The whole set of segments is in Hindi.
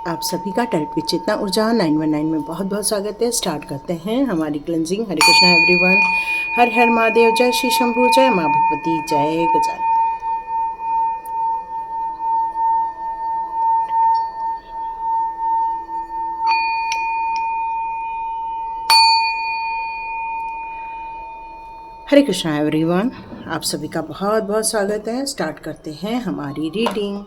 आप सभी का टेरेपी चेतना ऊर्जा 919 में बहुत बहुत स्वागत है। स्टार्ट करते हैं हमारी क्लेंजिंग। हरे कृष्णा एवरीवन। हर हर महादेव। जय श्री शंभू। जय माँ भगवती। जय गजानन। हरे कृष्णा एवरीवन। आप सभी का बहुत बहुत स्वागत है। स्टार्ट करते हैं हमारी रीडिंग।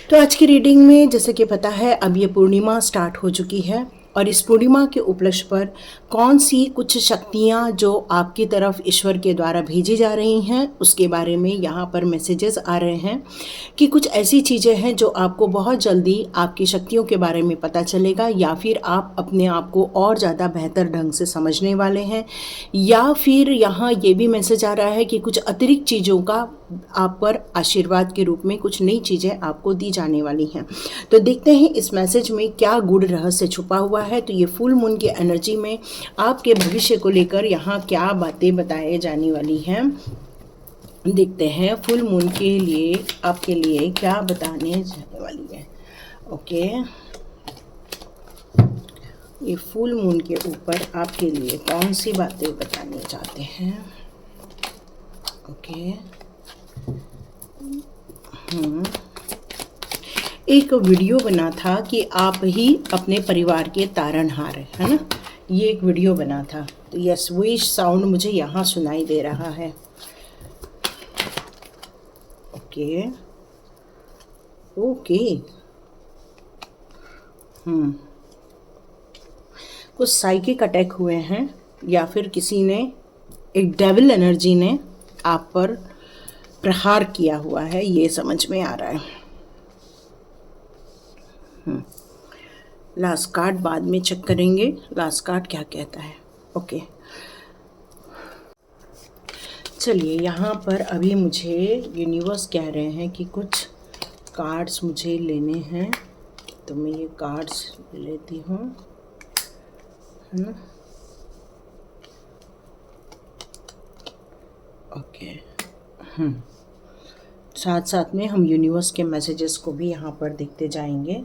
तो आज की रीडिंग में जैसे कि पता है अब ये पूर्णिमा स्टार्ट हो चुकी है और इस पूर्णिमा के उपलक्ष्य पर कौन सी कुछ शक्तियाँ जो आपकी तरफ ईश्वर के द्वारा भेजी जा रही हैं उसके बारे में यहाँ पर मैसेजेस आ रहे हैं कि कुछ ऐसी चीज़ें हैं जो आपको बहुत जल्दी आपकी शक्तियों के बारे में पता चलेगा, या फिर आप अपने आप को और ज़्यादा बेहतर ढंग से समझने वाले हैं, या फिर यहाँ ये भी मैसेज आ रहा है कि कुछ अतिरिक्त चीज़ों का आप पर आशीर्वाद के रूप में कुछ नई चीज़ें आपको दी जाने वाली हैं। तो देखते हैं इस मैसेज में क्या गूढ़ रहस्य छुपा हुआ है। तो ये फुल मून की एनर्जी में आपके भविष्य को लेकर यहाँ क्या बातें बताई जाने वाली हैं, देखते हैं फुल मून के लिए आपके लिए क्या बताने जाने वाली है। ओके, ये फुल मून के ऊपर आपके लिए कौन सी बातें बताने चाहते हैं। ओके, एक वीडियो बना था कि आप ही अपने परिवार के तारनहार है ना, ये एक वीडियो बना था। तो यस, वही साउंड मुझे यहाँ सुनाई दे रहा है। ओके ओके, कुछ साइकिक अटैक हुए हैं या फिर किसी ने, एक डेविल एनर्जी ने आप पर प्रहार किया हुआ है, ये समझ में आ रहा है। लास्ट कार्ड बाद में चेक करेंगे, लास्ट कार्ड क्या कहता है। ओके, चलिए यहाँ पर अभी मुझे यूनिवर्स कह रहे हैं कि कुछ कार्ड्स मुझे लेने हैं, तो मैं ये कार्ड्स लेती हूँ, है ना। ओके, साथ साथ में हम यूनिवर्स के मैसेजेस को भी यहाँ पर देखते जाएंगे।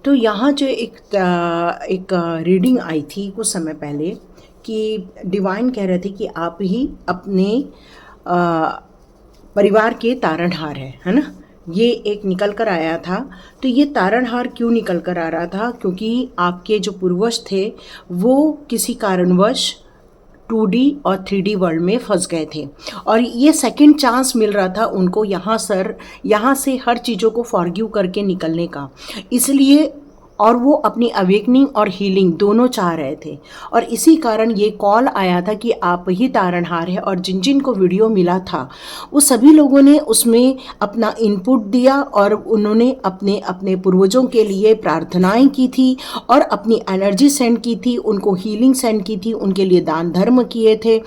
तो यहाँ जो एक रीडिंग आई थी कुछ समय पहले कि डिवाइन कह रहे थे कि आप ही अपने परिवार के तारनहार है ना। ये एक निकल कर आया था। तो ये तारनहार क्यों निकल कर आ रहा था, क्योंकि आपके जो पूर्वज थे वो किसी कारणवश 2D और 3D वर्ल्ड में फंस गए थे और ये सेकंड चांस मिल रहा था उनको यहाँ से हर चीज़ों को फॉरगिव करके निकलने का, इसलिए और वो अपनी अवेकनिंग और हीलिंग दोनों चाह रहे थे। और इसी कारण ये कॉल आया था कि आप ही तारनहार है। और जिन जिन को वीडियो मिला था वो सभी लोगों ने उसमें अपना इनपुट दिया और उन्होंने अपने अपने पूर्वजों के लिए प्रार्थनाएं की थी और अपनी एनर्जी सेंड की थी, उनको हीलिंग सेंड की थी, उनके लिए दान धर्म किए थे,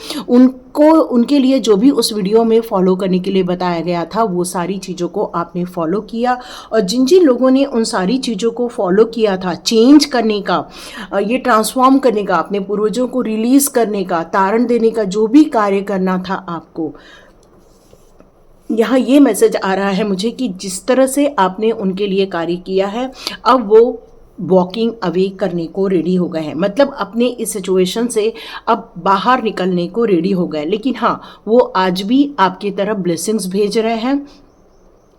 उनके लिए जो भी उस वीडियो में फॉलो करने के लिए बताया गया था वो सारी चीज़ों को आपने फॉलो किया। और जिन जिन लोगों ने उन सारी चीज़ों को फॉलो किया था, चेंज करने का, ये ट्रांसफॉर्म करने का, अपने पूर्वजों को रिलीज करने का, तारण देने का, जो भी कार्य करना था आपको, यहाँ ये मैसेज आ रहा है मुझे कि जिस तरह से आपने उनके लिए कार्य किया है अब वो वॉकिंग अवे करने को रेडी हो गए हैं, मतलब अपने इस सिचुएशन से अब बाहर निकलने को रेडी हो गए। लेकिन हाँ, वो आज भी आपकी तरफ ब्लेसिंग्स भेज रहे हैं।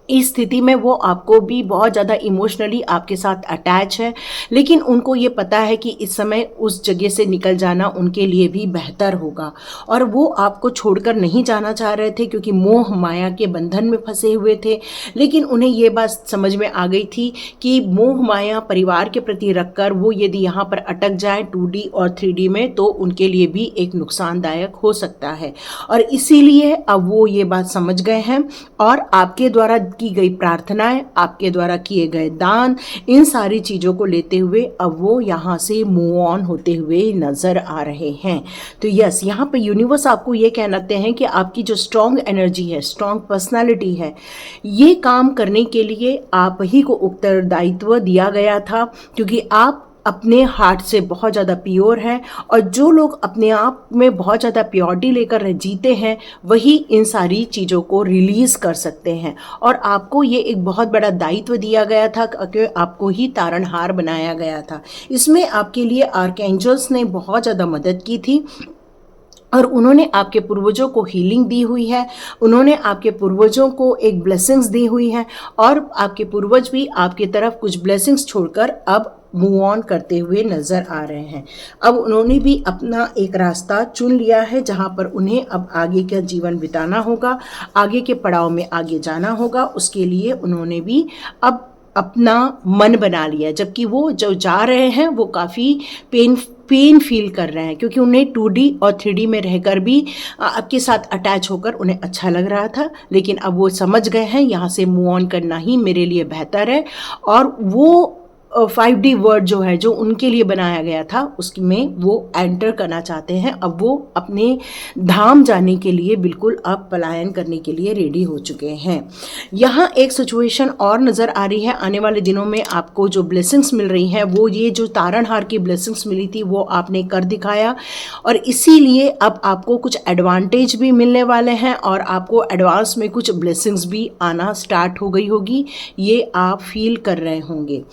इस स्थिति में वो आपको भी बहुत ज़्यादा इमोशनली आपके साथ अटैच है, लेकिन उनको ये पता है कि इस समय उस जगह से निकल जाना उनके लिए भी बेहतर होगा। और वो आपको छोड़कर नहीं जाना चाह रहे थे क्योंकि मोह माया के बंधन में फंसे हुए थे। लेकिन उन्हें ये बात समझ में आ गई थी कि मोह माया परिवार के प्रति रखकर वो यदि यहाँ पर अटक जाए 2D और 3D में तो उनके लिए भी एक नुकसानदायक हो सकता है। और इसीलिए अब वो ये बात समझ गए हैं और आपके द्वारा की गई प्रार्थनाएं, आपके द्वारा किए गए दान, इन सारी चीज़ों को लेते हुए अब वो यहाँ से मूव ऑन होते हुए नज़र आ रहे हैं। तो यस, यहाँ पे यूनिवर्स आपको ये कहते हैं कि आपकी जो स्ट्रॉन्ग एनर्जी है, स्ट्रॉन्ग पर्सनालिटी है, ये काम करने के लिए आप ही को उत्तरदायित्व दिया गया था, क्योंकि आप अपने हार्ट से बहुत ज़्यादा प्योर हैं, और जो लोग अपने आप में बहुत ज़्यादा प्योरिटी लेकर जीते हैं वही इन सारी चीज़ों को रिलीज़ कर सकते हैं। और आपको ये एक बहुत बड़ा दायित्व दिया गया था कि आपको ही तारणहार बनाया गया था। इसमें आपके लिए आर्कएंजल्स ने बहुत ज़्यादा मदद की थी, और उन्होंने आपके पूर्वजों को हीलिंग दी हुई है, उन्होंने आपके पूर्वजों को एक ब्लेसिंग्स दी हुई हैं, और आपके पूर्वज भी आपकी तरफ कुछ ब्लेसिंग्स छोड़कर अब मूव ऑन करते हुए नज़र आ रहे हैं। अब उन्होंने भी अपना एक रास्ता चुन लिया है जहाँ पर उन्हें अब आगे का जीवन बिताना होगा, आगे के पड़ाव में आगे जाना होगा। उसके लिए उन्होंने भी अब अपना मन बना लिया, जबकि वो जो जा रहे हैं वो काफ़ी पेन फील कर रहे हैं, क्योंकि उन्हें 2D और 3D में रहकर भी आपके साथ अटैच होकर उन्हें अच्छा लग रहा था, लेकिन अब वो समझ गए हैं यहाँ से मूव ऑन करना ही मेरे लिए बेहतर है। और वो 5D वर्ड जो है, जो उनके लिए बनाया गया था, उसमें वो एंटर करना चाहते हैं। अब वो अपने धाम जाने के लिए बिल्कुल अब पलायन करने के लिए रेडी हो चुके हैं। यहाँ एक सिचुएशन और नज़र आ रही है, आने वाले दिनों में आपको जो ब्लेसिंग्स मिल रही हैं वो ये जो तारणहार की ब्लेसिंग्स मिली थी वो आपने कर दिखाया, और इसीलिए अब आपको कुछ एडवांटेज भी मिलने वाले हैं, और आपको एडवांस में कुछ ब्लेसिंग्स भी आना स्टार्ट हो गई होगी, ये आप फील कर रहे होंगे।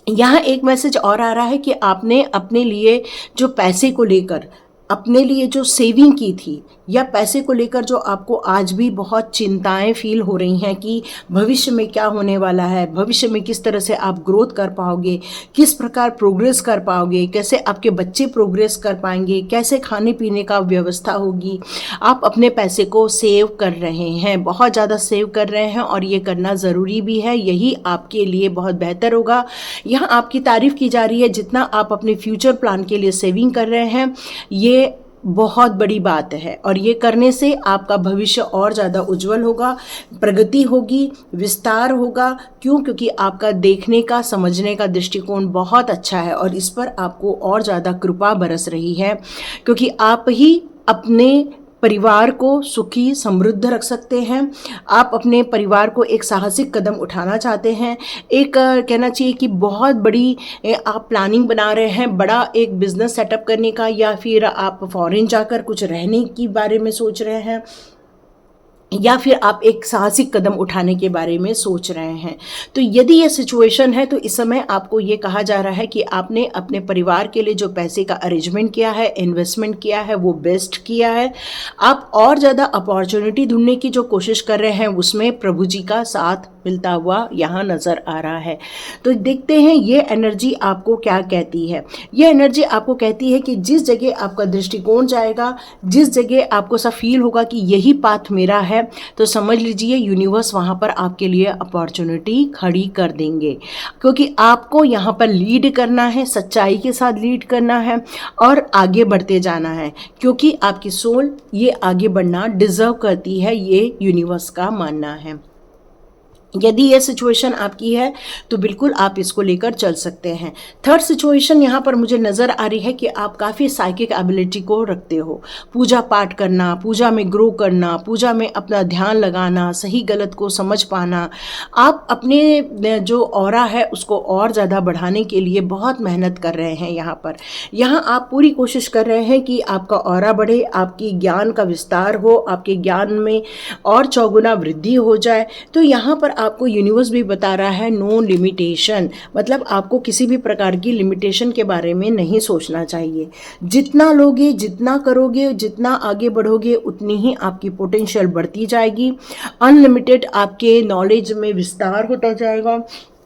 यहाँ एक मैसेज और आ रहा है कि आपने अपने लिए जो पैसे को लेकर अपने लिए जो सेविंग की थी, या पैसे को लेकर जो आपको आज भी बहुत चिंताएं फील हो रही हैं कि भविष्य में क्या होने वाला है, भविष्य में किस तरह से आप ग्रोथ कर पाओगे, किस प्रकार प्रोग्रेस कर पाओगे, कैसे आपके बच्चे प्रोग्रेस कर पाएंगे, कैसे खाने पीने का व्यवस्था होगी, आप अपने पैसे को सेव कर रहे हैं, बहुत ज़्यादा सेव कर रहे हैं, और ये करना ज़रूरी भी है, यही आपके लिए बहुत बेहतर होगा। यहाँ आपकी तारीफ़ की जा रही है, जितना आप अपने फ्यूचर प्लान के लिए सेविंग कर रहे हैं, ये बहुत बड़ी बात है, और ये करने से आपका भविष्य और ज़्यादा उज्जवल होगा, प्रगति होगी, विस्तार होगा। क्यों? क्योंकि आपका देखने का, समझने का दृष्टिकोण बहुत अच्छा है, और इस पर आपको और ज़्यादा कृपा बरस रही है, क्योंकि आप ही अपने परिवार को सुखी समृद्ध रख सकते हैं। आप अपने परिवार को एक साहसिक कदम उठाना चाहते हैं, एक कहना चाहिए कि बहुत बड़ी आप प्लानिंग बना रहे हैं, बड़ा एक बिजनेस सेटअप करने का, या फिर आप फॉरेन जाकर कुछ रहने की बारे में सोच रहे हैं, या फिर आप एक साहसिक कदम उठाने के बारे में सोच रहे हैं। तो यदि ये सिचुएशन है तो इस समय आपको ये कहा जा रहा है कि आपने अपने परिवार के लिए जो पैसे का अरेंजमेंट किया है, इन्वेस्टमेंट किया है, वो बेस्ट किया है। आप और ज़्यादा अपॉर्चुनिटी ढूंढने की जो कोशिश कर रहे हैं उसमें प्रभु जी का साथ मिलता हुआ यहाँ नज़र आ रहा है। तो देखते हैं ये एनर्जी आपको क्या कहती है। ये एनर्जी आपको कहती है कि जिस जगह आपका दृष्टिकोण जाएगा, जिस जगह आपको सा फील होगा कि यही पाथ मेरा है, तो समझ लीजिए यूनिवर्स वहाँ पर आपके लिए अपॉर्चुनिटी खड़ी कर देंगे, क्योंकि आपको यहाँ पर लीड करना है, सच्चाई के साथ लीड करना है और आगे बढ़ते जाना है, क्योंकि आपकी सोल ये आगे बढ़ना डिजर्व करती है, ये यूनिवर्स का मानना है। यदि ये सिचुएशन आपकी है तो बिल्कुल आप इसको लेकर चल सकते हैं। थर्ड सिचुएशन यहाँ पर मुझे नज़र आ रही है कि आप काफ़ी साइकिक एबिलिटी को रखते हो। पूजा पाठ करना, पूजा में ग्रो करना, पूजा में अपना ध्यान लगाना, सही गलत को समझ पाना, आप अपने जो ऑरा है उसको और ज़्यादा बढ़ाने के लिए बहुत मेहनत कर रहे हैं। यहाँ आप पूरी कोशिश कर रहे हैं कि आपका ऑरा बढ़े, आपकी ज्ञान का विस्तार हो, आपके ज्ञान में और चौगुना वृद्धि हो जाए। तो यहाँ पर आपको यूनिवर्स भी बता रहा है नो लिमिटेशन, मतलब आपको किसी भी प्रकार की लिमिटेशन के बारे में नहीं सोचना चाहिए। जितना लोगे, जितना करोगे, जितना आगे बढ़ोगे, उतनी ही आपकी पोटेंशियल बढ़ती जाएगी। अनलिमिटेड आपके नॉलेज में विस्तार होता जाएगा।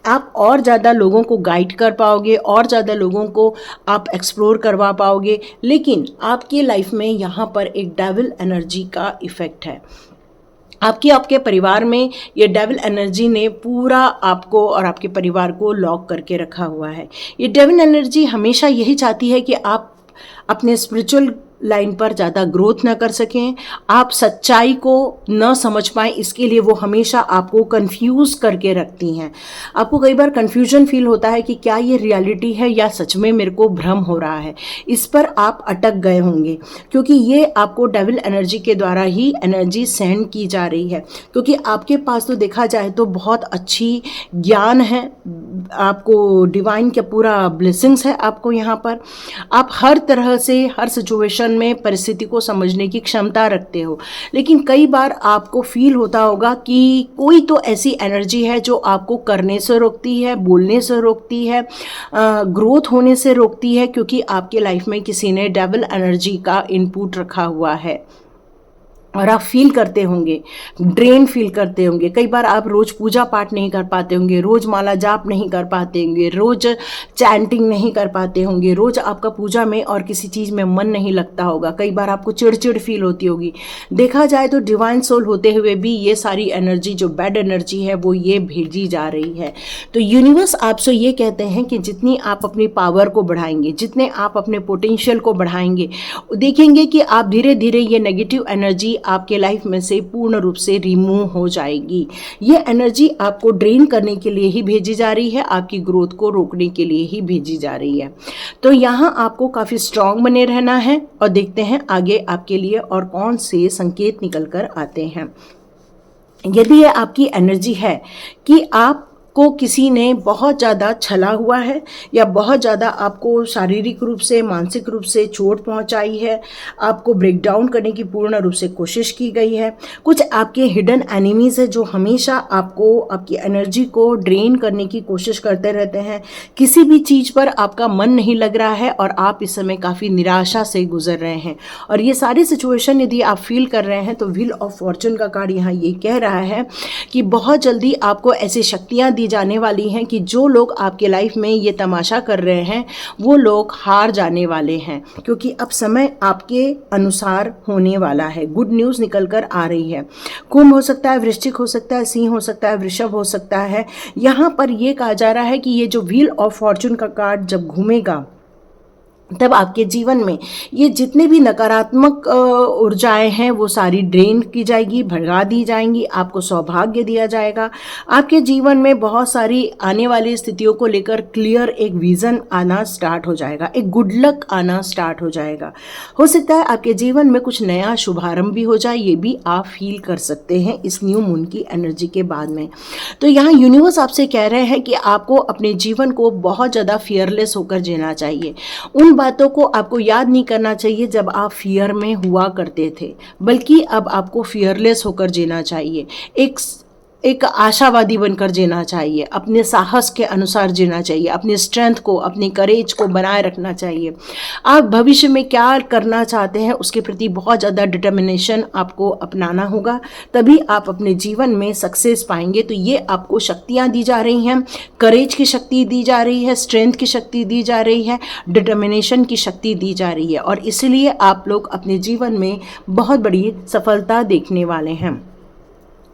आप और ज़्यादा लोगों को गाइड कर पाओगे, और ज़्यादा लोगों को आप एक्सप्लोर करवा पाओगे। लेकिन आपकी लाइफ में यहाँ पर एक डेविल एनर्जी का इफ़ेक्ट है। आपके परिवार में ये डेविल एनर्जी ने पूरा आपको और आपके परिवार को लॉक करके रखा हुआ है। ये डेविल एनर्जी हमेशा यही चाहती है कि आप अपने स्पिरिचुअल लाइन पर ज़्यादा ग्रोथ न कर सकें, आप सच्चाई को न समझ पाएँ, इसके लिए वो हमेशा आपको कंफ्यूज करके रखती हैं। आपको कई बार कंफ्यूजन फील होता है कि क्या ये रियलिटी है या सच में मेरे को भ्रम हो रहा है। इस पर आप अटक गए होंगे, क्योंकि ये आपको डेविल एनर्जी के द्वारा ही एनर्जी सेंड की जा रही है। क्योंकि आपके पास तो देखा जाए तो बहुत अच्छी ज्ञान है, आपको डिवाइन का पूरा ब्लेसिंग्स है आपको यहाँ पर। आप हर तरह से हर सिचुएशन में परिस्थिति को समझने की क्षमता रखते हो, लेकिन कई बार आपको फील होता होगा कि कोई तो ऐसी एनर्जी है जो आपको करने से रोकती है, बोलने से रोकती है, ग्रोथ होने से रोकती है, क्योंकि आपके लाइफ में किसी ने डेविल एनर्जी का इनपुट रखा हुआ है और आप फील करते होंगे, ड्रेन फील करते होंगे। कई बार आप रोज़ पूजा पाठ नहीं कर पाते होंगे, रोज़ माला जाप नहीं कर पाते होंगे, रोज़ चैंटिंग नहीं कर पाते होंगे, रोज़ आपका पूजा में और किसी चीज़ में मन नहीं लगता होगा। कई बार आपको चिड़चिड़ फील होती होगी। देखा जाए तो डिवाइन सोल होते हुए भी ये सारी एनर्जी जो बैड एनर्जी है वो ये भेजी जा रही है। तो यूनिवर्स आपसे ये कहते हैं कि जितनी आप अपनी पावर को बढ़ाएंगे, जितने आप अपने पोटेंशियल को बढ़ाएंगे, देखेंगे कि आप धीरे धीरे ये नेगेटिव एनर्जी आपके लाइफ में से पूर्ण रूप से रिमूव हो जाएगी। ये एनर्जी आपको ड्रेन करने के लिए ही भेजी जा रही है, आपकी ग्रोथ को रोकने के लिए ही भेजी जा रही है। तो यहाँ आपको काफ़ी स्ट्रांग बने रहना है और देखते हैं आगे आपके लिए और कौन से संकेत निकल कर आते हैं। यदि ये आपकी एनर्जी है कि आप को किसी ने बहुत ज़्यादा छला हुआ है या बहुत ज़्यादा आपको शारीरिक रूप से, मानसिक रूप से चोट पहुंचाई है, आपको ब्रेक डाउन करने की पूर्ण रूप से कोशिश की गई है, कुछ आपके हिडन एनिमीज़ है जो हमेशा आपको, आपकी एनर्जी को ड्रेन करने की कोशिश करते रहते हैं, किसी भी चीज़ पर आपका मन नहीं लग रहा है और आप इस समय काफ़ी निराशा से गुजर रहे हैं। और ये सारी सिचुएशन यदि आप फील कर रहे हैं तो व्हील ऑफ फॉर्चून का कार्ड यहाँ ये कह रहा है कि बहुत जल्दी आपको ऐसी शक्तियाँ जाने वाली हैं कि जो लोग आपके लाइफ में ये तमाशा कर रहे हैं वो लोग हार जाने वाले हैं, क्योंकि अब समय आपके अनुसार होने वाला है। गुड न्यूज़ निकल कर आ रही है। कुंभ हो सकता है, वृश्चिक हो सकता है, सिंह हो सकता है, वृषभ हो सकता है। यहाँ पर ये कहा जा रहा है कि ये जो व्हील ऑफ फॉर्चून का कार्ड जब घूमेगा तब आपके जीवन में ये जितने भी नकारात्मक ऊर्जाएं हैं वो सारी ड्रेन की जाएगी, भगा दी जाएंगी, आपको सौभाग्य दिया जाएगा। आपके जीवन में बहुत सारी आने वाली स्थितियों को लेकर क्लियर एक विज़न आना स्टार्ट हो जाएगा, एक गुड लक आना स्टार्ट हो जाएगा। हो सकता है आपके जीवन में कुछ नया शुभारंभ भी हो जाए, ये भी आप फील कर सकते हैं इस न्यू मून की एनर्जी के बाद में। तो यहाँ यूनिवर्स आपसे कह रहे हैं कि आपको अपने जीवन को बहुत ज़्यादा फियरलेस होकर जीना चाहिए। उन बातों को आपको याद नहीं करना चाहिए जब आप फियर में हुआ करते थे, बल्कि अब आपको फियरलेस होकर जीना चाहिए, एक आशावादी बनकर जीना चाहिए, अपने साहस के अनुसार जीना चाहिए, अपनी स्ट्रेंथ को, अपनी करेज को बनाए रखना चाहिए। आप भविष्य में क्या करना चाहते हैं उसके प्रति बहुत ज़्यादा डिटर्मिनेशन आपको अपनाना होगा, तभी आप अपने जीवन में सक्सेस पाएंगे। तो ये आपको शक्तियाँ दी जा रही हैं, करेज की शक्ति दी जा रही है, स्ट्रेंथ की शक्ति दी जा रही है, डिटर्मिनेशन की शक्ति दी जा रही है, और इसलिए आप लोग अपने जीवन में बहुत बड़ी सफलता देखने वाले हैं।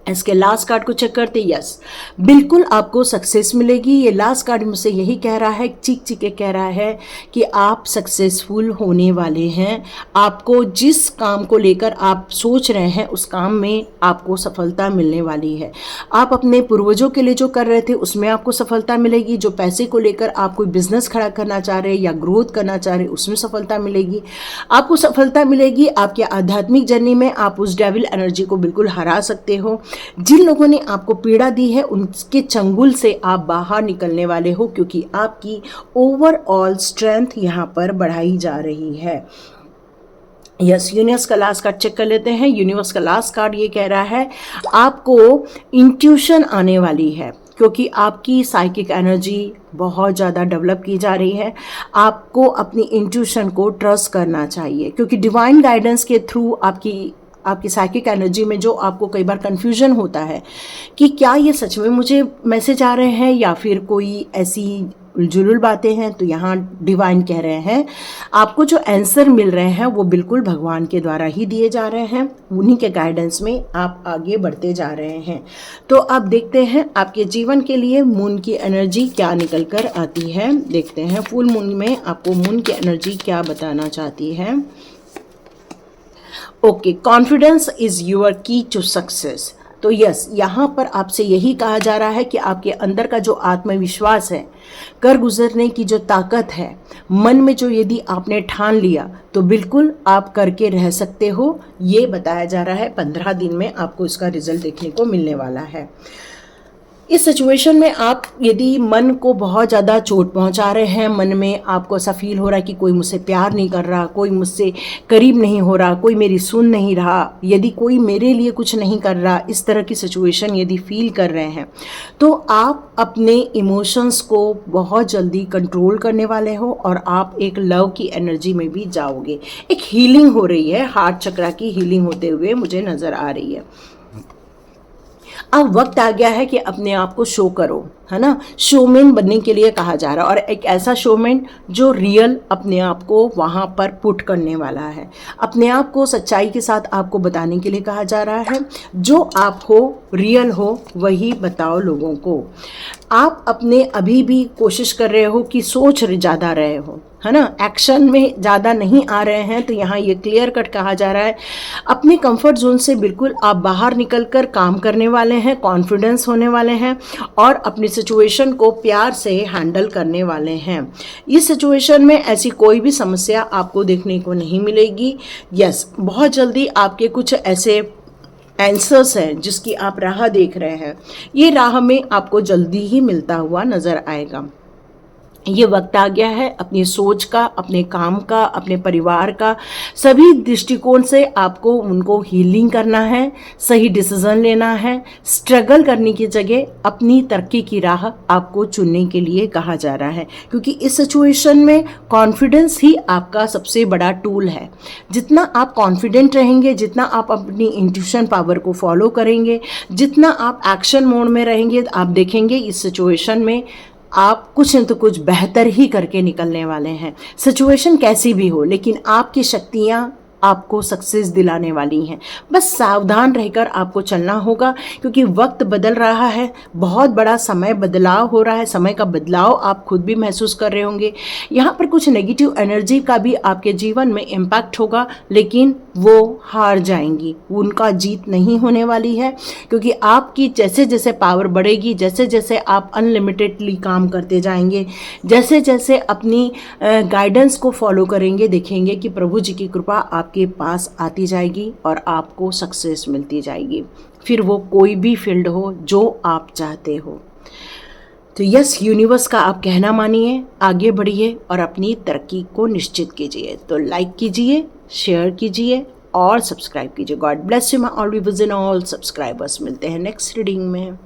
इसके लास्ट कार्ड को चेक करते, यस बिल्कुल आपको सक्सेस मिलेगी। ये लास्ट कार्ड मुझसे यही कह रहा है, चीख चीख के कह रहा है कि आप सक्सेसफुल होने वाले हैं। आपको जिस काम को लेकर आप सोच रहे हैं उस काम में आपको सफलता मिलने वाली है। आप अपने पूर्वजों के लिए जो कर रहे थे उसमें आपको सफलता मिलेगी। जो पैसे को लेकर आप कोई बिजनेस खड़ा करना चाह रहे हैं या ग्रोथ करना चाह रहे हैं उसमें सफलता मिलेगी। आपको सफलता मिलेगी आपके आध्यात्मिक जर्नी में। आप उस डेविल एनर्जी को बिल्कुल हरा सकते हो। जिन लोगों ने आपको पीड़ा दी है उनके चंगुल से आप बाहर निकलने वाले हो, क्योंकि आपकी ओवरऑल स्ट्रेंथ यहाँ पर बढ़ाई जा रही है। यस, यूनिवर्स का लास्ट कार्ड चेक कर लेते हैं। यूनिवर्स का लास्ट कार्ड ये कह रहा है आपको इंट्यूशन आने वाली है, क्योंकि आपकी साइकिक एनर्जी बहुत ज़्यादा डेवलप की जा रही है। आपको अपनी इंट्यूशन को ट्रस्ट करना चाहिए, क्योंकि डिवाइन गाइडेंस के थ्रू आपकी साइकिक एनर्जी में जो आपको कई बार कन्फ्यूजन होता है कि क्या ये सच में मुझे मैसेज आ रहे हैं या फिर कोई ऐसी उलझुल बातें हैं, तो यहाँ डिवाइन कह रहे हैं आपको जो आंसर मिल रहे हैं वो बिल्कुल भगवान के द्वारा ही दिए जा रहे हैं। उन्हीं के गाइडेंस में आप आगे बढ़ते जा रहे हैं। तो अब देखते हैं आपके जीवन के लिए मून की एनर्जी क्या निकल कर आती है। देखते हैं फुल मून में आपको मून की एनर्जी क्या बताना चाहती है। ओके, कॉन्फिडेंस इज योर की टू सक्सेस। तो यस, यहाँ पर आपसे यही कहा जा रहा है कि आपके अंदर का जो आत्मविश्वास है, कर गुजरने की जो ताकत है, मन में जो यदि आपने ठान लिया तो बिल्कुल आप करके रह सकते हो। ये बताया जा रहा है 15 दिन में आपको इसका रिजल्ट देखने को मिलने वाला है। इस सिचुएशन में आप यदि मन को बहुत ज़्यादा चोट पहुंचा रहे हैं, मन में आपको ऐसा फील हो रहा है कि कोई मुझसे प्यार नहीं कर रहा, कोई मुझसे करीब नहीं हो रहा, कोई मेरी सुन नहीं रहा, यदि कोई मेरे लिए कुछ नहीं कर रहा, इस तरह की सिचुएशन यदि फील कर रहे हैं, तो आप अपने इमोशंस को बहुत जल्दी कंट्रोल करने वाले हो और आप एक लव की एनर्जी में भी जाओगे। एक हीलिंग हो रही है, हार्ट चक्रा की हीलिंग होते हुए मुझे नज़र आ रही है। अब वक्त आ गया है कि अपने आप को शो करो, है ना। शोमैन बनने के लिए कहा जा रहा है, और एक ऐसा शोमैन जो रियल अपने आप को वहाँ पर पुट करने वाला है। अपने आप को सच्चाई के साथ आपको बताने के लिए कहा जा रहा है। जो आप हो, रियल हो, वही बताओ लोगों को। आप अपने अभी भी कोशिश कर रहे हो कि सोच ज़्यादा रहे हो, है ना, एक्शन में ज़्यादा नहीं आ रहे हैं, तो यहाँ ये क्लियर कट कहा जा रहा है अपने कंफर्ट जोन से बिल्कुल आप बाहर निकलकर काम करने वाले हैं, कॉन्फिडेंस होने वाले हैं और अपनी सिचुएशन को प्यार से हैंडल करने वाले हैं। इस सिचुएशन में ऐसी कोई भी समस्या आपको देखने को नहीं मिलेगी। यस, बहुत जल्दी आपके कुछ ऐसे आंसर्स हैं जिसकी आप राह देख रहे हैं, ये राह में आपको जल्दी ही मिलता हुआ नज़र आएगा। ये वक्त आ गया है अपनी सोच का, अपने काम का, अपने परिवार का, सभी दृष्टिकोण से आपको उनको हीलिंग करना है, सही डिसीजन लेना है। स्ट्रगल करने की जगह अपनी तरक्की की राह आपको चुनने के लिए कहा जा रहा है, क्योंकि इस सिचुएशन में कॉन्फिडेंस ही आपका सबसे बड़ा टूल है। जितना आप कॉन्फिडेंट रहेंगे, जितना आप अपनी इंट्यूशन पावर को फॉलो करेंगे, जितना आप एक्शन मोड में रहेंगे, आप देखेंगे इस सिचुएशन में आप कुछ न तो कुछ बेहतर ही करके निकलने वाले हैं। सिचुएशन कैसी भी हो, लेकिन आपकी शक्तियाँ आपको सक्सेस दिलाने वाली हैं। बस सावधान रहकर आपको चलना होगा, क्योंकि वक्त बदल रहा है, बहुत बड़ा समय बदलाव हो रहा है। समय का बदलाव आप खुद भी महसूस कर रहे होंगे। यहाँ पर कुछ नेगेटिव एनर्जी का भी आपके जीवन में इम्पैक्ट होगा, लेकिन वो हार जाएंगी, उनका जीत नहीं होने वाली है, क्योंकि आपकी जैसे जैसे पावर बढ़ेगी, जैसे जैसे आप अनलिमिटेडली काम करते जाएंगे, जैसे जैसे अपनी गाइडेंस को फॉलो करेंगे, देखेंगे कि प्रभु जी की कृपा आपके पास आती जाएगी और आपको सक्सेस मिलती जाएगी। फिर वो कोई भी फील्ड हो जो आप चाहते हो। तो यस, यूनिवर्स का आप कहना मानिए, आगे बढ़िए और अपनी तरक्की को निश्चित कीजिए। तो लाइक कीजिए, शेयर कीजिए और सब्सक्राइब कीजिए। God bless you my all viewers and all subscribers. मिलते हैं नेक्स्ट रीडिंग में।